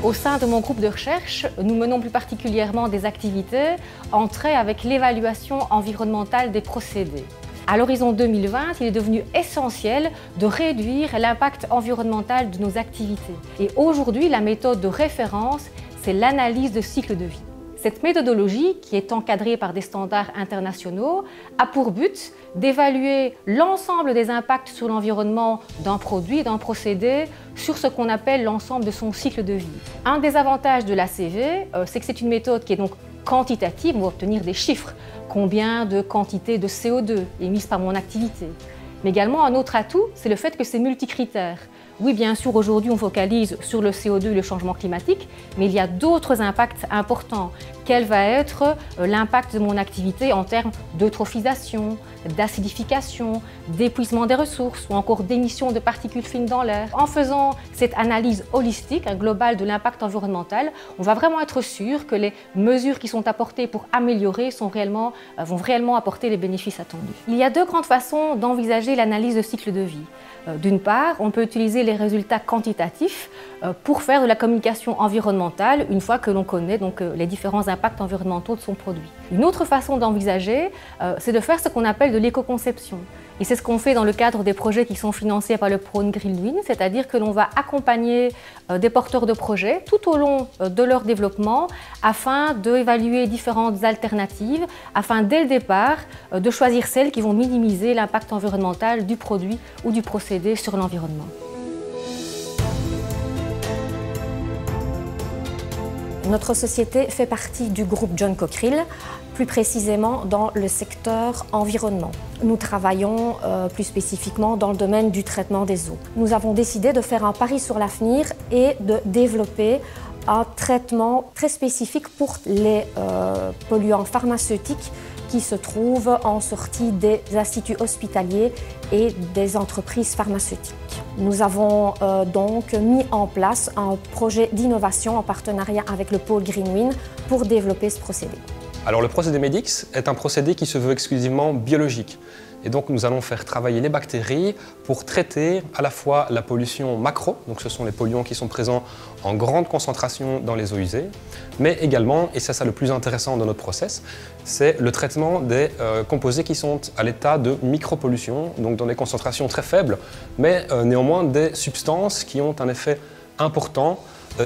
Au sein de mon groupe de recherche, nous menons plus particulièrement des activités en trait avec l'évaluation environnementale des procédés. À l'horizon 2020, il est devenu essentiel de réduire l'impact environnemental de nos activités. Et aujourd'hui, la méthode de référence, c'est l'analyse de cycle de vie. Cette méthodologie, qui est encadrée par des standards internationaux, a pour but d'évaluer l'ensemble des impacts sur l'environnement d'un produit, d'un procédé, sur ce qu'on appelle l'ensemble de son cycle de vie. Un des avantages de l'ACV, c'est que c'est une méthode qui est donc quantitative, on va obtenir des chiffres. Combien de quantité de CO2 émises par mon activité. Mais également, un autre atout, c'est le fait que c'est multicritère. Oui, bien sûr, aujourd'hui, on focalise sur le CO2 et le changement climatique, mais il y a d'autres impacts importants. Quel va être l'impact de mon activité en termes d'eutrophisation, d'acidification, d'épuisement des ressources ou encore d'émissions de particules fines dans l'air. En faisant cette analyse holistique, globale de l'impact environnemental, on va vraiment être sûr que les mesures qui sont apportées pour améliorer vont réellement apporter les bénéfices attendus. Il y a deux grandes façons d'envisager l'analyse de cycle de vie. D'une part, on peut utiliser les résultats quantitatifs pour faire de la communication environnementale une fois que l'on connaît donc, les différents impacts environnementaux de son produit. Une autre façon d'envisager, c'est de faire ce qu'on appelle de l'éco-conception. Et c'est ce qu'on fait dans le cadre des projets qui sont financés par le Pro Greenwin, c'est-à-dire que l'on va accompagner des porteurs de projets tout au long de leur développement afin d'évaluer différentes alternatives, afin dès le départ de choisir celles qui vont minimiser l'impact environnemental du produit ou du procédé sur l'environnement. Notre société fait partie du groupe John Cockerill, plus précisément dans le secteur environnement. Nous travaillons plus spécifiquement dans le domaine du traitement des eaux. Nous avons décidé de faire un pari sur l'avenir et de développer un traitement très spécifique pour les polluants pharmaceutiques qui se trouvent en sortie des instituts hospitaliers et des entreprises pharmaceutiques. Nous avons donc mis en place un projet d'innovation en partenariat avec le pôle Greenwin pour développer ce procédé. Alors le procédé Medix est un procédé qui se veut exclusivement biologique. Et donc nous allons faire travailler les bactéries pour traiter à la fois la pollution macro, donc ce sont les polluants qui sont présents en grande concentration dans les eaux usées, mais également, et c'est ça le plus intéressant dans notre process, c'est le traitement des composés qui sont à l'état de micropollution, donc dans des concentrations très faibles, mais néanmoins des substances qui ont un effet important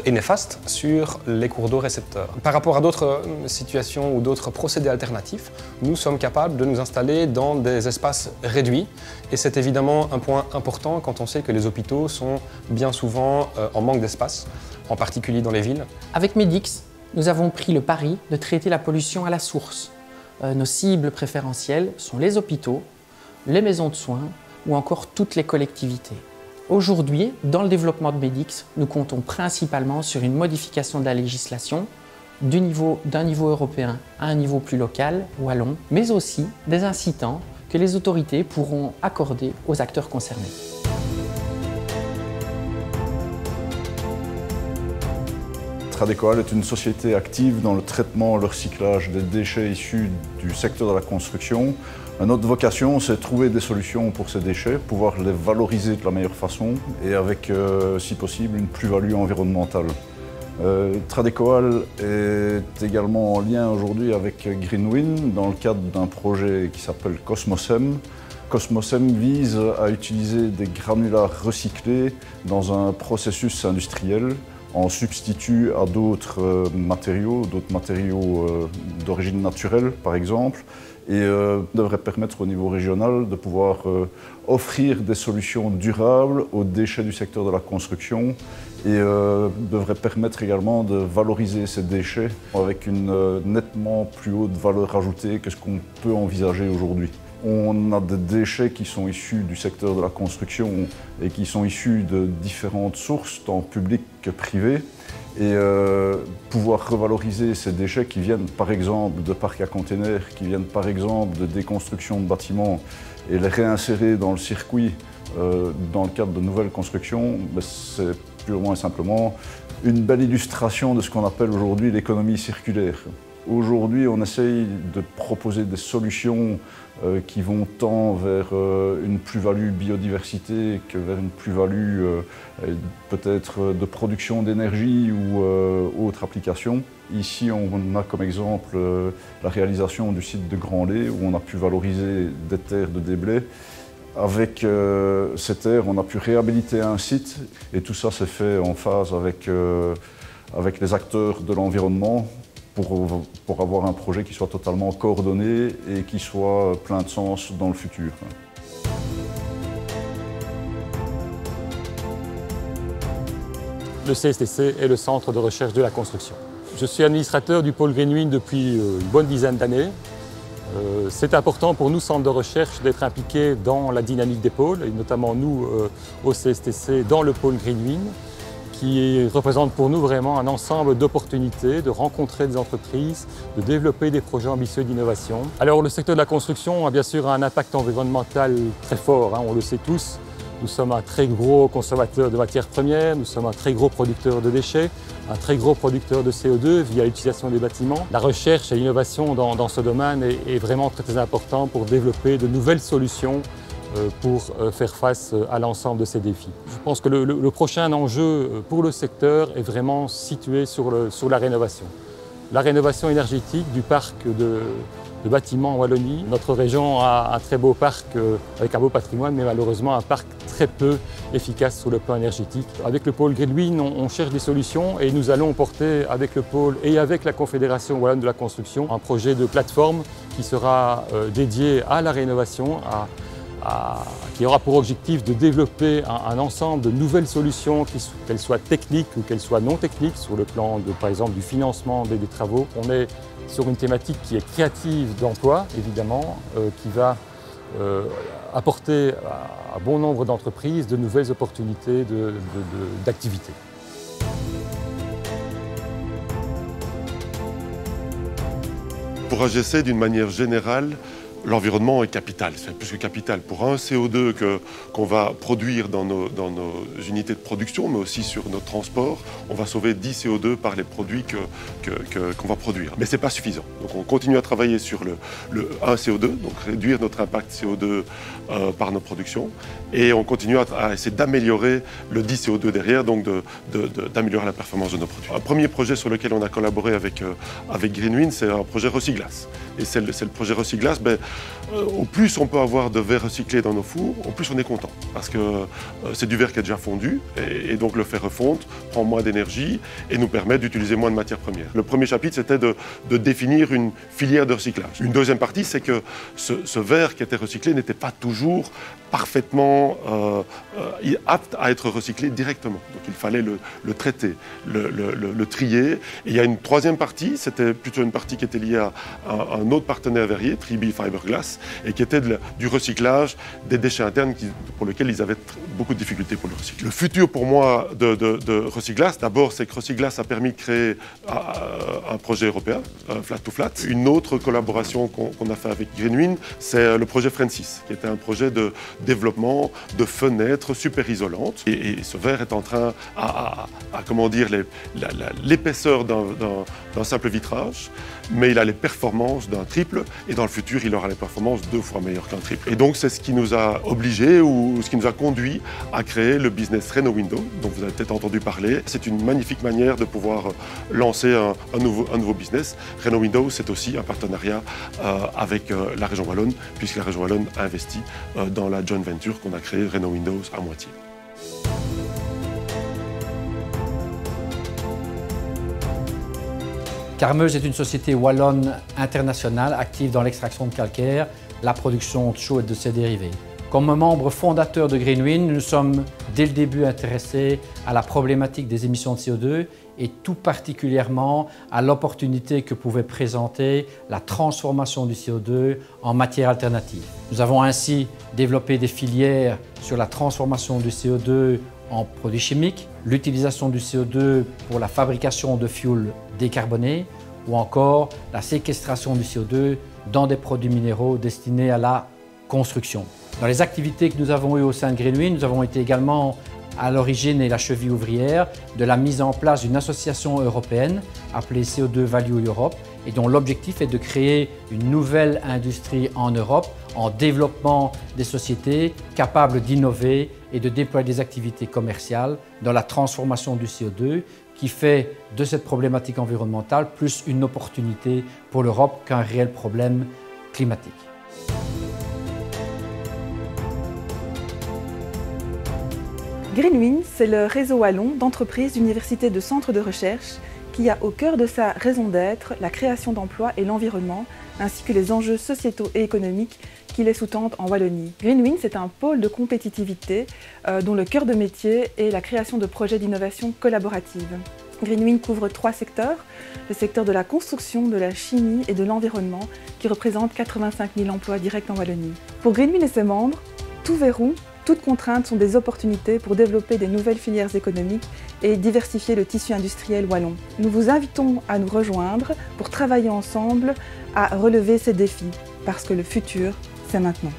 et néfaste sur les cours d'eau récepteurs. Par rapport à d'autres situations ou d'autres procédés alternatifs, nous sommes capables de nous installer dans des espaces réduits et c'est évidemment un point important quand on sait que les hôpitaux sont bien souvent en manque d'espace, en particulier dans les villes. Avec Medix, nous avons pris le pari de traiter la pollution à la source. Nos cibles préférentielles sont les hôpitaux, les maisons de soins ou encore toutes les collectivités. Aujourd'hui, dans le développement de Medix, nous comptons principalement sur une modification de la législation d'un niveau européen à un niveau plus local, wallon, mais aussi des incitants que les autorités pourront accorder aux acteurs concernés. Tradecoal est une société active dans le traitement et le recyclage des déchets issus du secteur de la construction. Notre vocation, c'est de trouver des solutions pour ces déchets, pouvoir les valoriser de la meilleure façon et avec, si possible, une plus-value environnementale. Tradecoal est également en lien aujourd'hui avec Greenwin dans le cadre d'un projet qui s'appelle Cosmocem. Cosmocem vise à utiliser des granulats recyclés dans un processus industriel en substitut à d'autres matériaux d'origine naturelle par exemple, et devrait permettre au niveau régional de pouvoir offrir des solutions durables aux déchets du secteur de la construction et devrait permettre également de valoriser ces déchets avec une nettement plus haute valeur ajoutée que ce qu'on peut envisager aujourd'hui. On a des déchets qui sont issus du secteur de la construction et qui sont issus de différentes sources, tant publiques que privées. Et pouvoir revaloriser ces déchets qui viennent par exemple de parcs à containers, qui viennent par exemple de déconstruction de bâtiments et les réinsérer dans le circuit dans le cadre de nouvelles constructions, c'est purement et simplement une belle illustration de ce qu'on appelle aujourd'hui l'économie circulaire. Aujourd'hui, on essaye de proposer des solutions qui vont tant vers une plus-value biodiversité que vers une plus-value peut-être de production d'énergie ou autre application. Ici, on a comme exemple la réalisation du site de Grand Lay où on a pu valoriser des terres de déblais. Avec ces terres, on a pu réhabiliter un site et tout ça s'est fait en phase avec les acteurs de l'environnement pour avoir un projet qui soit totalement coordonné et qui soit plein de sens dans le futur. Le CSTC est le centre de recherche de la construction. Je suis administrateur du pôle Greenwind depuis une bonne dizaine d'années. C'est important pour nous, centre de recherche, d'être impliqués dans la dynamique des pôles, et notamment nous, au CSTC, dans le pôle Greenwind, qui représente pour nous vraiment un ensemble d'opportunités, de rencontrer des entreprises, de développer des projets ambitieux d'innovation. Alors le secteur de la construction a bien sûr un impact environnemental très fort, on le sait tous. Nous sommes un très gros consommateur de matières premières, nous sommes un très gros producteur de déchets, un très gros producteur de CO2 via l'utilisation des bâtiments. La recherche et l'innovation dans ce domaine est vraiment très important pour développer de nouvelles solutions pour faire face à l'ensemble de ces défis. Je pense que le prochain enjeu pour le secteur est vraiment situé sur la rénovation. La rénovation énergétique du parc de bâtiments en Wallonie. Notre région a un très beau parc avec un beau patrimoine, mais malheureusement un parc très peu efficace sur le plan énergétique. Avec le pôle Greenwind, on cherche des solutions et nous allons porter avec le pôle et avec la Confédération Wallonne de la Construction un projet de plateforme qui sera dédié à la rénovation, qui aura pour objectif de développer un ensemble de nouvelles solutions, qu'elles soient techniques ou qu'elles soient non techniques, sur le plan par exemple du financement des travaux. On est sur une thématique qui est créative d'emploi, évidemment, qui va apporter à bon nombre d'entreprises de nouvelles opportunités d'activité. Pour AGC, d'une manière générale, l'environnement est capital, c'est plus que capital. Pour un CO2 qu'on va produire dans nos unités de production, mais aussi sur notre transport, on va sauver 10 CO2 par les produits qu'on va produire. Mais ce n'est pas suffisant. Donc on continue à travailler sur le 1 CO2, donc réduire notre impact CO2 par nos productions. Et on continue à essayer d'améliorer le 10 CO2 derrière, donc d'améliorer la performance de nos produits. Un premier projet sur lequel on a collaboré avec Greenwind, c'est un projet Reciglas. Et c'est le projet Reciglas. Au plus on peut avoir de verre recyclé dans nos fours, au plus on est content. Parce que c'est du verre qui est déjà fondu, et donc le faire refondre prend moins d'énergie et nous permet d'utiliser moins de matières premières. Le premier chapitre, c'était de définir une filière de recyclage. Une deuxième partie, c'est que ce verre qui était recyclé n'était pas toujours parfaitement apte à être recyclé directement. Donc il fallait le traiter, le trier. Et il y a une troisième partie, c'était plutôt une partie qui était liée à un autre partenaire verrier, Tribi Fiberglass, et qui était du recyclage des déchets internes pour lesquels ils avaient beaucoup de difficultés pour le recycler. Le futur pour moi de Reciglas, d'abord c'est que Reciglas a permis de créer un projet européen, Flat to Flat. Une autre collaboration qu'on a fait avec Greenwind, c'est le projet Francis, qui était un projet de développement de fenêtres super isolantes. Et ce verre est en train à comment dire, l'épaisseur d'un simple vitrage, mais il a les performances d'un triple, et dans le futur, il aura les performances 2 fois meilleures qu'un triple. Et donc, c'est ce qui nous a obligés, ou ce qui nous a conduit à créer le business Renowindow, dont vous avez peut-être entendu parler. C'est une magnifique manière de pouvoir lancer un nouveau business. Renowindow, c'est aussi un partenariat avec la région Wallonne, puisque la région Wallonne a investi dans la joint venture qu'on a créée, Renowindows, à moitié. Carmeuse est une société wallonne internationale active dans l'extraction de calcaire, la production de chaux et de ses dérivés. Comme membre fondateur de Greenwind, nous sommes dès le début intéressés à la problématique des émissions de CO2 et tout particulièrement à l'opportunité que pouvait présenter la transformation du CO2 en matière alternative. Nous avons ainsi développé des filières sur la transformation du CO2 en produits chimiques, l'utilisation du CO2 pour la fabrication de fuel décarbonés ou encore la séquestration du CO2 dans des produits minéraux destinés à la construction. Dans les activités que nous avons eues au sein de Greenwind, nous avons été également à l'origine est la cheville ouvrière de la mise en place d'une association européenne appelée CO2 Value Europe et dont l'objectif est de créer une nouvelle industrie en Europe en développant des sociétés capables d'innover et de déployer des activités commerciales dans la transformation du CO2 qui fait de cette problématique environnementale plus une opportunité pour l'Europe qu'un réel problème climatique. Greenwind, c'est le réseau wallon d'entreprises, d'universités, de centres de recherche qui a au cœur de sa raison d'être la création d'emplois et l'environnement, ainsi que les enjeux sociétaux et économiques qui les sous-tendent en Wallonie. Greenwind, c'est un pôle de compétitivité dont le cœur de métier est la création de projets d'innovation collaborative. Greenwind couvre 3 secteurs, le secteur de la construction, de la chimie et de l'environnement, qui représente 85 000 emplois directs en Wallonie. Pour Greenwind et ses membres, tout verrou, toutes contraintes sont des opportunités pour développer des nouvelles filières économiques et diversifier le tissu industriel wallon. Nous vous invitons à nous rejoindre pour travailler ensemble à relever ces défis, parce que le futur, c'est maintenant.